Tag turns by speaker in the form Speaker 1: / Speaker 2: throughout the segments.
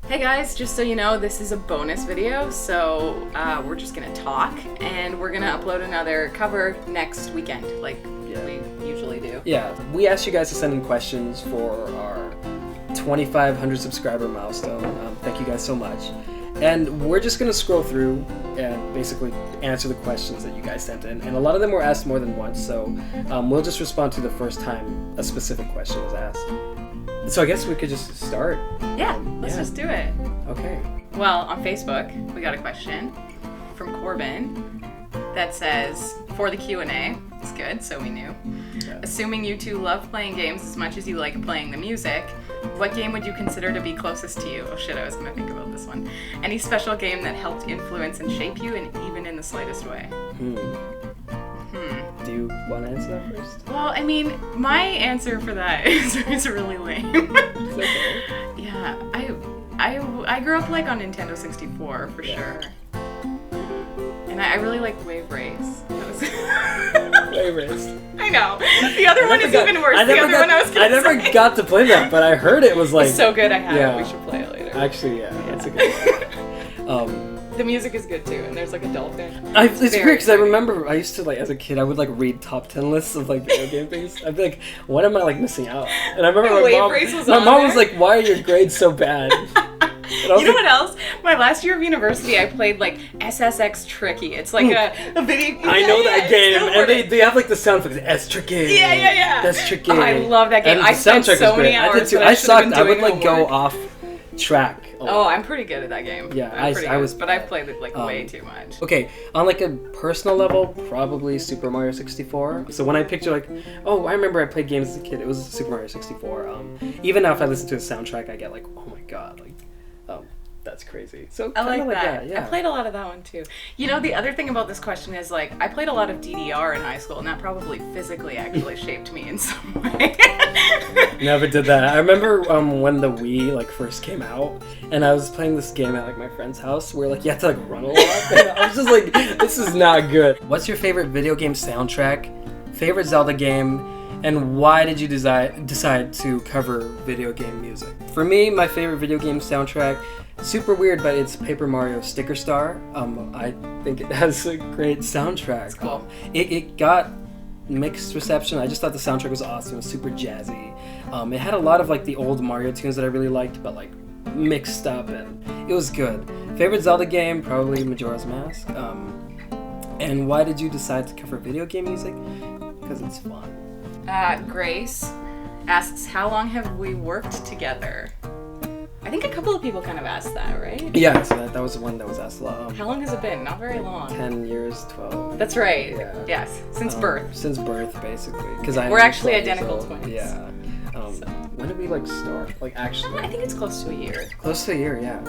Speaker 1: Hey guys, just so you know, this is a bonus video, so we're just gonna talk, and we're gonna upload another cover next weekend, like we usually do.
Speaker 2: Yeah, we asked you guys to send in questions for our 2,500 subscriber milestone. Thank you guys so much. And we're just gonna scroll through and basically answer the questions that you guys sent in. And a lot of them were asked more than once, so we'll just respond to the first time a specific question was asked. So I guess we could just start.
Speaker 1: Yeah, let's just do it.
Speaker 2: Okay.
Speaker 1: Well, on Facebook, we got a question from Corbin that says, for the Q&A, it's good, so we knew. Yeah. Assuming you two love playing games as much as you like playing the music, what game would you consider to be closest to you? Oh shit, I was gonna think about this one. Any special game that helped influence and shape you, and even in the slightest way?
Speaker 2: Do you want to answer that first?
Speaker 1: Well, I mean, my answer for that is really lame.
Speaker 2: It's okay.
Speaker 1: Yeah, I grew up like on Nintendo 64 for sure. And I really like Wave Race.
Speaker 2: Wave Race.
Speaker 1: I know. The other one is even worse. I
Speaker 2: never got to play that, but I heard it was like...
Speaker 1: It's so good, I have it. We should play it later.
Speaker 2: Actually, yeah. That's a good one.
Speaker 1: The music is good too, and there's like a dolphin.
Speaker 2: It's weird because I remember I used to like as a kid I would like read top 10 lists of like video game things. I'd be like, what am I like missing out? And I remember my mom was like, why are your grades so bad?
Speaker 1: You know what else? My last year of university, I played like SSX Tricky. It's like a video.
Speaker 2: I know that game, and they have like the sound effects. S Tricky.
Speaker 1: Yeah.
Speaker 2: That's Tricky.
Speaker 1: Oh, I love that game.
Speaker 2: And
Speaker 1: I spent so many hours.
Speaker 2: I did too. I sucked. I would like go off track.
Speaker 1: Oh, I'm pretty good at that game.
Speaker 2: Yeah, I was,
Speaker 1: but I've played it like way too much.
Speaker 2: Okay, on like a personal level, probably Super Mario 64. So when I picture like, oh, I remember I played games as a kid. It was Super Mario 64. Even now, if I listen to a soundtrack, I get like, oh my god, like, that's crazy. So
Speaker 1: I like that.
Speaker 2: Yeah.
Speaker 1: I played a lot of that one too. You know, the other thing about this question is like, I played a lot of DDR in high school, and that probably physically actually shaped me in some way.
Speaker 2: Never did that. I remember when the Wii like first came out, and I was playing this game at like my friend's house where like you had to like run a lot. And I was just like, this is not good. What's your favorite video game soundtrack? Favorite Zelda game? And why did you decide to cover video game music? For me, my favorite video game soundtrack, super weird, but it's Paper Mario Sticker Star. I think it has a great soundtrack.
Speaker 1: It's cool.
Speaker 2: It got mixed reception. I just thought the soundtrack was awesome. It was super jazzy. It had a lot of like the old Mario tunes that I really liked, but like mixed up, and it was good. Favorite Zelda game, probably Majora's Mask. And why did you decide to cover video game music? Because it's fun.
Speaker 1: Grace asks, how long have we worked together? I think a couple of people kind of asked that, right?
Speaker 2: Yeah, so that was the one that was asked a lot.
Speaker 1: How long has it been? Not very long.
Speaker 2: 10 years, 12.
Speaker 1: That's right.
Speaker 2: Yeah.
Speaker 1: Yes, since birth.
Speaker 2: Since birth, basically.
Speaker 1: We're actually identical twins.
Speaker 2: Yeah. When did we like start? Like actually?
Speaker 1: I think it's close to a year.
Speaker 2: Close to a year, yeah.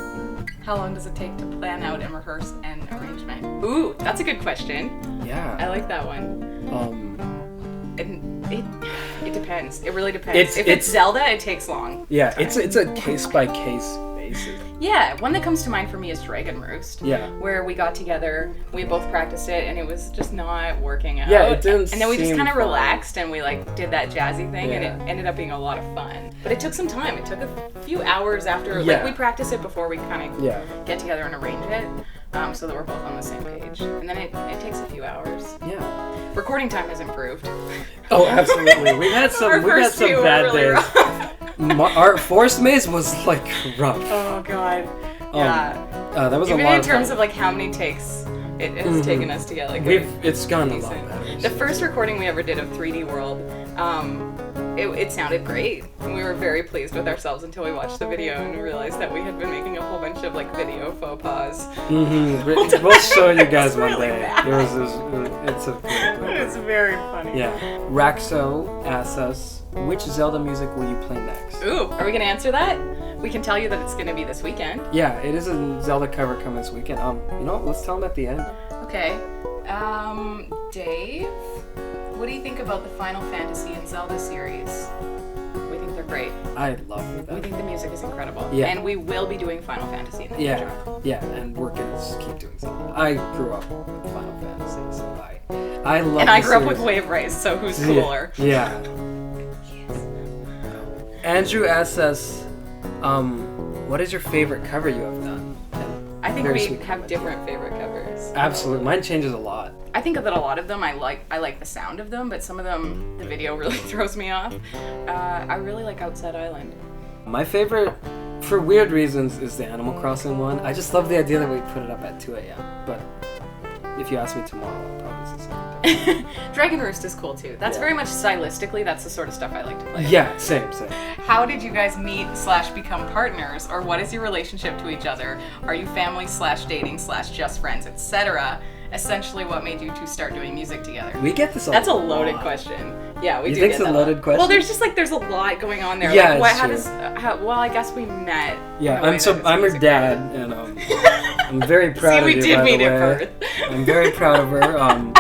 Speaker 1: How long does it take to plan out and rehearse an arrangement? Ooh, that's a good question.
Speaker 2: Yeah.
Speaker 1: I like that one. It depends. It really depends. If it's Zelda, it takes long.
Speaker 2: Yeah, it's a case by case basis.
Speaker 1: Yeah, one that comes to mind for me is Dragon Roost.
Speaker 2: Yeah.
Speaker 1: Where we got together, we both practiced it, and it was just not working out.
Speaker 2: Yeah, it didn't.
Speaker 1: And then we just kind of relaxed, and we like did that jazzy thing, and it ended up being a lot of fun. But it took some time. It took a few hours after. Like we practiced it before we kind of get together and arrange it. So that we're both on the same page. And then it takes a few hours.
Speaker 2: Yeah.
Speaker 1: Recording time has improved.
Speaker 2: Oh, absolutely. We've had some bad days. Our Forest Maze was like rough.
Speaker 1: Oh god. Yeah.
Speaker 2: That was
Speaker 1: even
Speaker 2: a lot
Speaker 1: in terms of like how many takes it has taken us to get like
Speaker 2: it's gone a lot better.
Speaker 1: The first recording we ever did of 3D World, it sounded great, and we were very pleased with ourselves until we watched the video and realized that we had been making a whole bunch of like video faux pas.
Speaker 2: We'll show you guys one
Speaker 1: really
Speaker 2: day.
Speaker 1: It's very funny.
Speaker 2: Yeah. Raxo asks us, which Zelda music will you play next?
Speaker 1: Ooh, are we gonna answer that? We can tell you that it's gonna be this weekend.
Speaker 2: Yeah, it is a Zelda cover coming this weekend. You know what? Let's tell them at the end.
Speaker 1: Okay. Dave, what do you think about the Final Fantasy and Zelda series? We think they're great.
Speaker 2: I love them.
Speaker 1: We think the music is incredible.
Speaker 2: Yeah.
Speaker 1: And we will be doing Final Fantasy in the future.
Speaker 2: Yeah, and we're gonna just keep doing Zelda. I grew up with Final Fantasy, so I love
Speaker 1: And I grew up with Wave Race, so who's cooler?
Speaker 2: Yeah. Andrew asks us, What is your favorite cover you have done?
Speaker 1: I think
Speaker 2: Very
Speaker 1: we
Speaker 2: sweet
Speaker 1: have
Speaker 2: comment.
Speaker 1: different favorite covers.
Speaker 2: Absolutely. Mine changes a lot.
Speaker 1: I think that a lot of them I like the sound of them, but some of them the video really throws me off. I really like Outside Island.
Speaker 2: My favorite, for weird reasons, is the Animal Crossing one. I just love the idea that we put it up at 2 a.m. But if you ask me tomorrow, I'll probably say something.
Speaker 1: Dragon Roost is cool too. That's
Speaker 2: Yeah.
Speaker 1: very much stylistically, that's the sort of stuff I like to play.
Speaker 2: Yeah, same.
Speaker 1: How did you guys meet/become partners, or what is your relationship to each other? Are you family/dating/just friends, etc.? Essentially, what made you two start doing music together?
Speaker 2: We get this a
Speaker 1: That's a
Speaker 2: lot.
Speaker 1: loaded question. Yeah, we
Speaker 2: You
Speaker 1: do
Speaker 2: think
Speaker 1: get
Speaker 2: it's a
Speaker 1: that
Speaker 2: loaded question?
Speaker 1: Well, there's a lot going on there.
Speaker 2: Yeah,
Speaker 1: like, what,
Speaker 2: it's
Speaker 1: how
Speaker 2: true.
Speaker 1: does well, I guess we met.
Speaker 2: Yeah,
Speaker 1: in a way that is
Speaker 2: I'm her
Speaker 1: music
Speaker 2: dad,
Speaker 1: related.
Speaker 2: and I'm very proud
Speaker 1: See,
Speaker 2: of
Speaker 1: we
Speaker 2: you,
Speaker 1: did
Speaker 2: by
Speaker 1: meet
Speaker 2: the
Speaker 1: at
Speaker 2: way.
Speaker 1: birth.
Speaker 2: I'm very proud of her. I think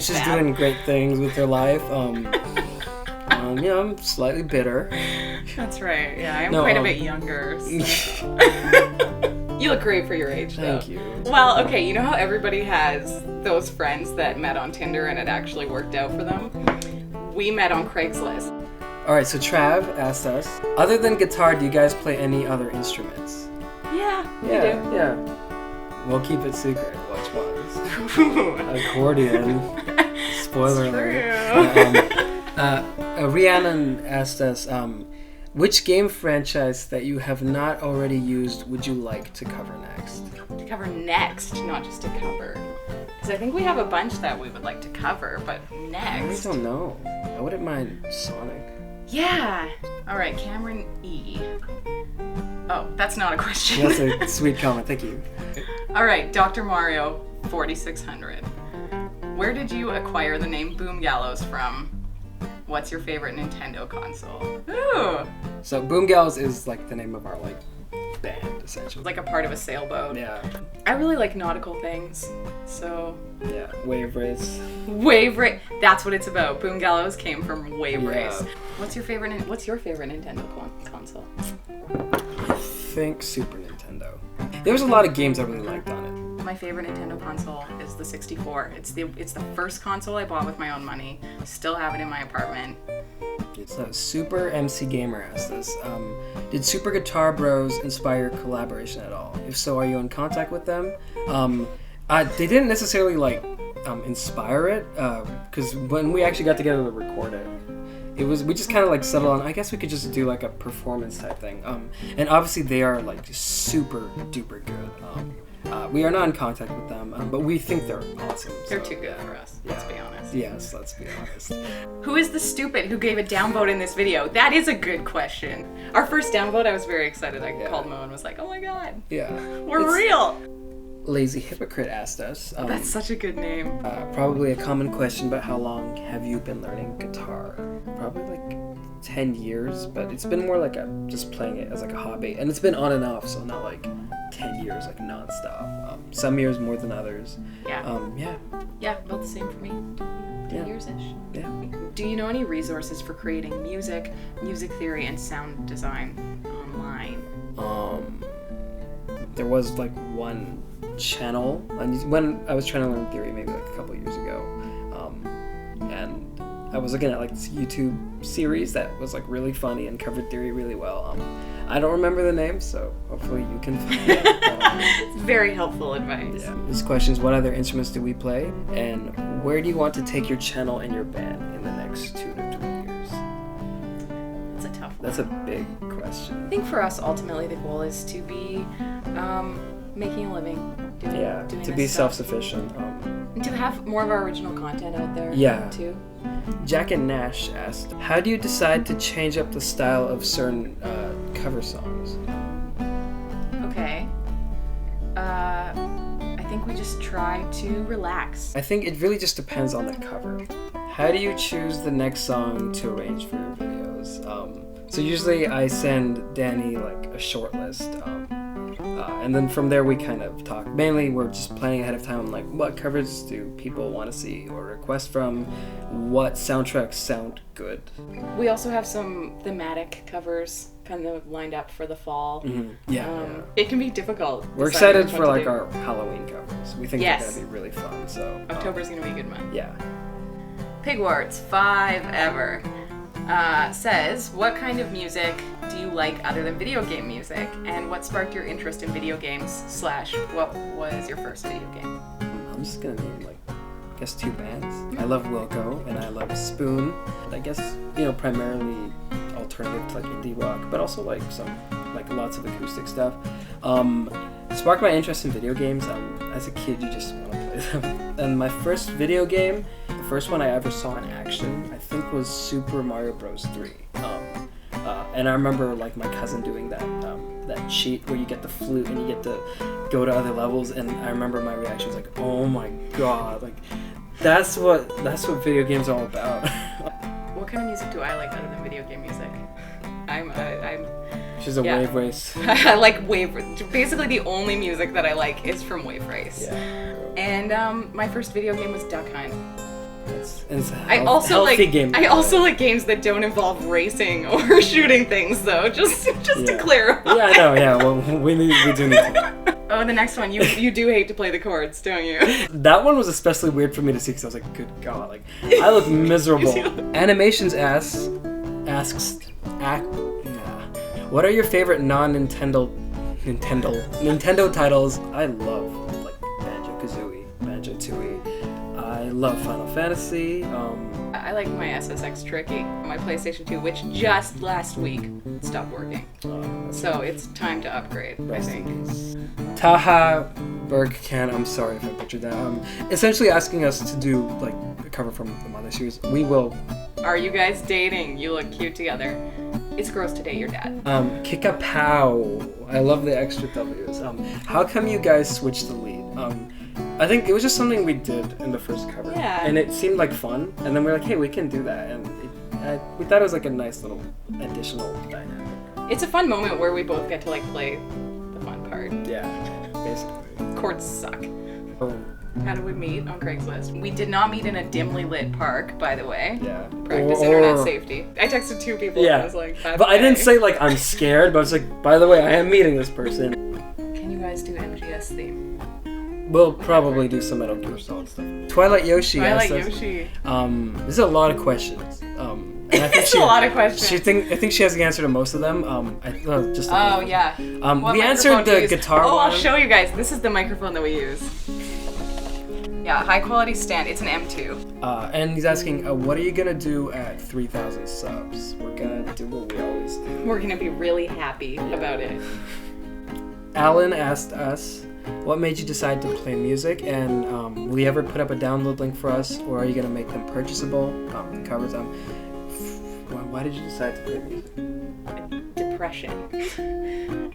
Speaker 1: Thanks,
Speaker 2: she's
Speaker 1: Dad.
Speaker 2: doing great things with her life. I'm slightly bitter.
Speaker 1: That's right. Yeah, I'm
Speaker 2: No,
Speaker 1: quite a bit younger. So. You look great for your age, though.
Speaker 2: Thank you.
Speaker 1: Well, okay, you know how everybody has those friends that met on Tinder and it actually worked out for them? We met on Craigslist.
Speaker 2: Alright, so Trav asked us, other than guitar, do you guys play any other instruments?
Speaker 1: Yeah, we do.
Speaker 2: Yeah. We'll keep it secret. Which ones? Accordion. Spoiler alert. Rhiannon asked us, which game franchise that you have not already used would you like to cover next?
Speaker 1: To cover next, not just to cover. Because I think we have a bunch that we would like to cover, but
Speaker 2: I really
Speaker 1: next.
Speaker 2: don't know. I wouldn't mind Sonic.
Speaker 1: Yeah. All right, Cameron E. Oh, that's not a question.
Speaker 2: That's a sweet comment. Thank you.
Speaker 1: All right, Dr. Mario 4600. Where did you acquire the name Boom Gallows from? What's your favorite Nintendo console? Ooh,
Speaker 2: So Boom Gals is like the name of our band essentially.
Speaker 1: like a part of a sailboat.
Speaker 2: Yeah.
Speaker 1: I really like nautical things, so
Speaker 2: Yeah. Wave race.
Speaker 1: Wave Race. That's what it's about. Boom Gallows came from Wave
Speaker 2: Yeah.
Speaker 1: Race. What's your favorite Nintendo console?
Speaker 2: I think Super Nintendo. There was a lot of games I really liked on it.
Speaker 1: My favorite Nintendo console is the 64. It's the first console I bought with my own money. Still have it in my apartment.
Speaker 2: So Super MC Gamer asked us, did Super Guitar Bros inspire collaboration at all? If so, are you in contact with them? They didn't necessarily inspire it, because when we actually got together to record it, we just kind of settled on, I guess we could just do a performance type thing. And obviously they are super duper good. We are not in contact with them, but we think they're awesome.
Speaker 1: They're
Speaker 2: so,
Speaker 1: too good for us, let's be honest.
Speaker 2: Yes, let's be honest.
Speaker 1: Who is the stupid who gave a downvote in this video? That is a good question. Our first downvote, I was very excited. I called Mo and was like, oh my god,
Speaker 2: Yeah.
Speaker 1: we're real.
Speaker 2: Lazy Hypocrite asked us.
Speaker 1: That's such a good name.
Speaker 2: Probably a common question, but how long have you been learning guitar? Probably 10 years, but it's been more just playing it as a hobby. And it's been on and off, so not 10 years, non-stop. Some years more than others.
Speaker 1: Yeah.
Speaker 2: Yeah.
Speaker 1: Yeah, about the same for me. 2
Speaker 2: Yeah.
Speaker 1: years-ish.
Speaker 2: Yeah.
Speaker 1: Do you know any resources for creating music, music theory, and sound design online?
Speaker 2: There was one channel when I was trying to learn theory maybe a couple years ago, and I was looking at this YouTube series that was really funny and covered theory really well. I don't remember the name, so hopefully you can find it.
Speaker 1: It's very helpful advice.
Speaker 2: Yeah. This question is, what other instruments do we play, and where do you want to take your channel and your band in the next 2 to 3 years?
Speaker 1: It's a tough one.
Speaker 2: That's a big question.
Speaker 1: I think for us, ultimately, the goal is to be making a living. Doing
Speaker 2: To
Speaker 1: this
Speaker 2: be
Speaker 1: stuff.
Speaker 2: self-sufficient.
Speaker 1: And to have more of our original content out there.
Speaker 2: Yeah.
Speaker 1: Too.
Speaker 2: Jack and Nash asked, how do you decide to change up the style of certain cover songs?
Speaker 1: Okay. I think we just try to relax.
Speaker 2: I think it really just depends on the cover. How do you choose the next song to arrange for your videos? So usually I send Danny a short list, and then from there we kind of talk. Mainly we're just planning ahead of time, what covers do people want to see or request from, what soundtracks sound good.
Speaker 1: We also have some thematic covers kind of lined up for the fall.
Speaker 2: Yeah.
Speaker 1: It can be difficult.
Speaker 2: We're
Speaker 1: deciding
Speaker 2: excited
Speaker 1: what
Speaker 2: for
Speaker 1: to do.
Speaker 2: our Halloween covers. We think
Speaker 1: Yes.
Speaker 2: they're gonna be really fun. So
Speaker 1: October's gonna be a good month.
Speaker 2: yeah.
Speaker 1: Pigwarts, 5 ever. says, what kind of music do you like other than video game music? And what sparked your interest in video games / what was your first video game?
Speaker 2: I'm just gonna name like, I guess 2 bands. I love Wilco and I love Spoon. I guess, primarily alternative to like indie rock, but also like some, like lots of acoustic stuff. Sparked my interest in video games. As a kid, you just want to play them. And my first video game, the first one I ever saw in action, I think was Super Mario Bros. 3. And I remember like my cousin doing that cheat where you get the flute and you get to go to other levels, and I remember my reaction was like, oh my god, like that's what video games are all about.
Speaker 1: What kind of music do I like other than video game music? I'm
Speaker 2: She's a Wave Race.
Speaker 1: I like Wave Race. Basically the only music that I like is from Wave Race.
Speaker 2: Yeah.
Speaker 1: And my first video game was Duck Hunt.
Speaker 2: It's
Speaker 1: I also like
Speaker 2: game
Speaker 1: games that don't involve racing or shooting things, though. Just to clarify.
Speaker 2: Yeah, I know. Yeah, well, we do need to.
Speaker 1: Oh, the next one. You do hate to play the chords, don't you?
Speaker 2: That one was especially weird for me to see because I was like, good god, like I look miserable. Animations asks, what are your favorite non-Nintendo titles? I love like Banjo-Kazooie, Banjo-Tooie. I love Final Fantasy.
Speaker 1: I like my SSX Tricky, my PlayStation 2, which just last week stopped working. So it's time to upgrade, I think.
Speaker 2: Taha Bergcan, I'm sorry if I butchered that. Essentially asking us to do like a cover from the Mother series. We will.
Speaker 1: Are you guys dating? You look cute together. It's gross to date your dad.
Speaker 2: Kikapow. I love the extra W's. How come you guys switched the lead? I think it was just something we did in the first cover.
Speaker 1: Yeah.
Speaker 2: And it seemed like fun. And then we were like, hey, we can do that. And we thought it was like a nice little additional dynamic.
Speaker 1: It's a fun moment where we both get to like play the fun part.
Speaker 2: Yeah, basically.
Speaker 1: Chords suck.
Speaker 2: Oh.
Speaker 1: How did we meet? On Craigslist. We did not meet in a dimly lit park, by the way.
Speaker 2: Yeah.
Speaker 1: Practice internet safety. I texted 2 people and I was like,
Speaker 2: but I didn't say like I'm scared, but I was like, by the way, I am meeting this person.
Speaker 1: Can you guys do MGS theme?
Speaker 2: We'll probably do some Metal Gear Solid stuff. Twilight Yoshi.
Speaker 1: Twilight Yoshi.
Speaker 2: There's a lot of questions. And I think
Speaker 1: It's a lot of questions.
Speaker 2: I think she has the answer to most of them.
Speaker 1: Yeah.
Speaker 2: We answered the guitar one.
Speaker 1: Oh, I'll show you guys. This is the microphone that we use. Yeah, high quality stand. It's an M2.
Speaker 2: And he's asking, what are you gonna do at 3,000 subs? We're gonna do what we always do.
Speaker 1: We're gonna be really happy about it.
Speaker 2: Alan asked us, what made you decide to play music, and will you ever put up a download link for us, or are you gonna make them purchasable? Covers. Why did you decide to play music?
Speaker 1: Depression.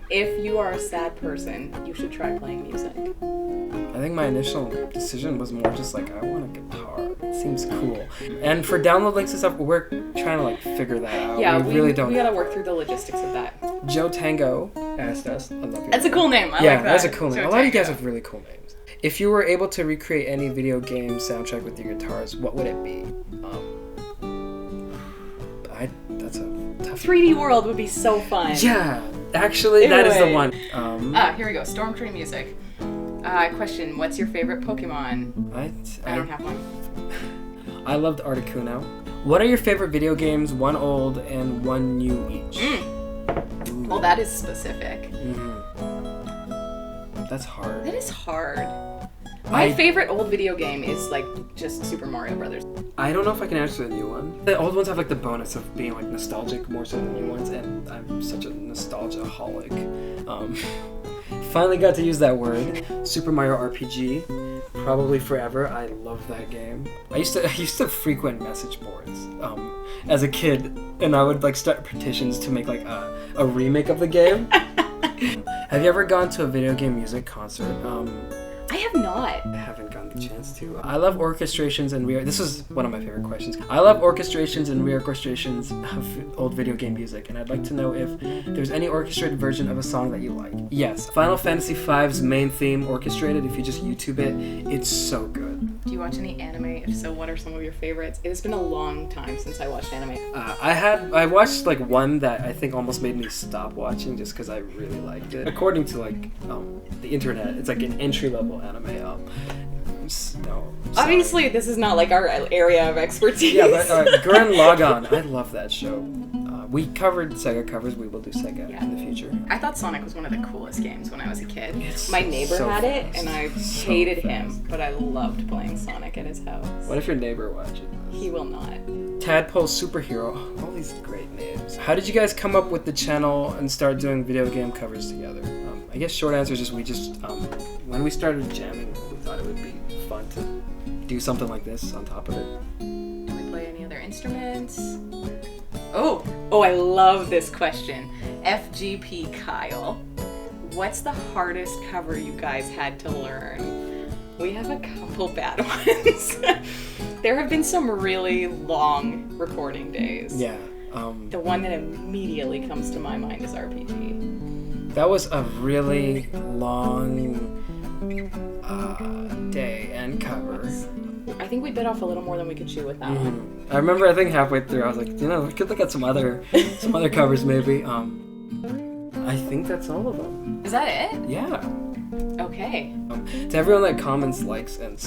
Speaker 1: If you are a sad person, you should try playing music.
Speaker 2: I think my initial decision was more just like, I want a guitar. It seems cool. And for download links and stuff, we're trying to like figure that out.
Speaker 1: Yeah,
Speaker 2: we really don't.
Speaker 1: We gotta work through the logistics of that.
Speaker 2: Joe Tango asked us. I love your
Speaker 1: That's
Speaker 2: name.
Speaker 1: a cool name. I like that.
Speaker 2: That's a cool name.
Speaker 1: Joe
Speaker 2: A lot of you
Speaker 1: Tango.
Speaker 2: guys have really cool names. If you were able to recreate any video game soundtrack with your guitars, what would it be? That's a tough
Speaker 1: 3D World would be so fun.
Speaker 2: Yeah, actually, that is the one.
Speaker 1: Here we go. Stormtree music. Question: what's your favorite Pokemon? I don't have one.
Speaker 2: I loved Articuno. What are your favorite video games? One old and one new each.
Speaker 1: Well, that is specific.
Speaker 2: That's hard.
Speaker 1: That is hard. My favorite old video game is like just Super Mario Brothers.
Speaker 2: I don't know if I can answer the new one. The old ones have like the bonus of being like nostalgic more so than the new ones, and I'm such a nostalgia-holic. Finally got to use that word. Super Mario RPG, probably forever. I love that game. I used to frequent message boards as a kid, and I would like start petitions to make like a remake of the game. Have you ever gone to a video game music concert?
Speaker 1: I have not.
Speaker 2: I haven't gotten the chance to. I love orchestrations and this is one of my favorite questions. I love orchestrations and reorchestrations of old video game music, and I'd like to know if there's any orchestrated version of a song that you like. Yes, Final Fantasy V's main theme orchestrated. If you just YouTube it, it's so good.
Speaker 1: Do you watch any anime? If so, what are some of your favorites? It's been a long time since I watched anime.
Speaker 2: I watched like one that I think almost made me stop watching just because I really liked it. According to like the internet, it's like an entry level anime. games. No. Sorry.
Speaker 1: Obviously, this is not like our area of expertise.
Speaker 2: Yeah, but Gurren Lagann, I love that show. We covered Sega covers. We will do Sega in the future.
Speaker 1: I thought Sonic was one of the coolest games when I was a kid.
Speaker 2: It's
Speaker 1: My neighbor
Speaker 2: so
Speaker 1: had it,
Speaker 2: fast.
Speaker 1: and I
Speaker 2: So
Speaker 1: hated him,
Speaker 2: fast.
Speaker 1: but I loved playing Sonic at his house.
Speaker 2: What if your neighbor watches this?
Speaker 1: He will not.
Speaker 2: Tadpole Superhero. All these great names. How did you guys come up with the channel and start doing video game covers together? I guess short answer is just when we started jamming, we thought it would be fun to do something like this on top of it.
Speaker 1: Do we play any other instruments? Oh, I love this question. FGP Kyle. What's the hardest cover you guys had to learn? We have a couple bad ones. There have been some really long recording days.
Speaker 2: Yeah.
Speaker 1: The one that immediately comes to my mind is RPG.
Speaker 2: That was a really long day and cover.
Speaker 1: I think we bit off a little more than we could chew with that one.
Speaker 2: I remember, I think halfway through, I was like, we could look at some other covers maybe. I think that's all of them.
Speaker 1: Is that it?
Speaker 2: Yeah.
Speaker 1: Okay.
Speaker 2: To everyone that comments, likes, and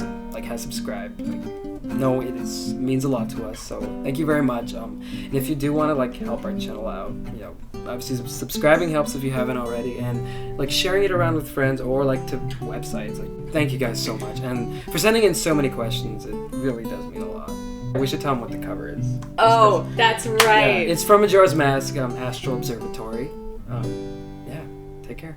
Speaker 2: has subscribed, means a lot to us. So thank you very much. And if you do want to help our channel out, obviously subscribing helps if you haven't already, and sharing it around with friends or to websites. Thank you guys so much, and for sending in so many questions. It really does mean a lot. We should tell them what the cover is.
Speaker 1: Oh, that's right.
Speaker 2: Yeah, it's from Majora's Mask, Astral Observatory. Yeah, take care.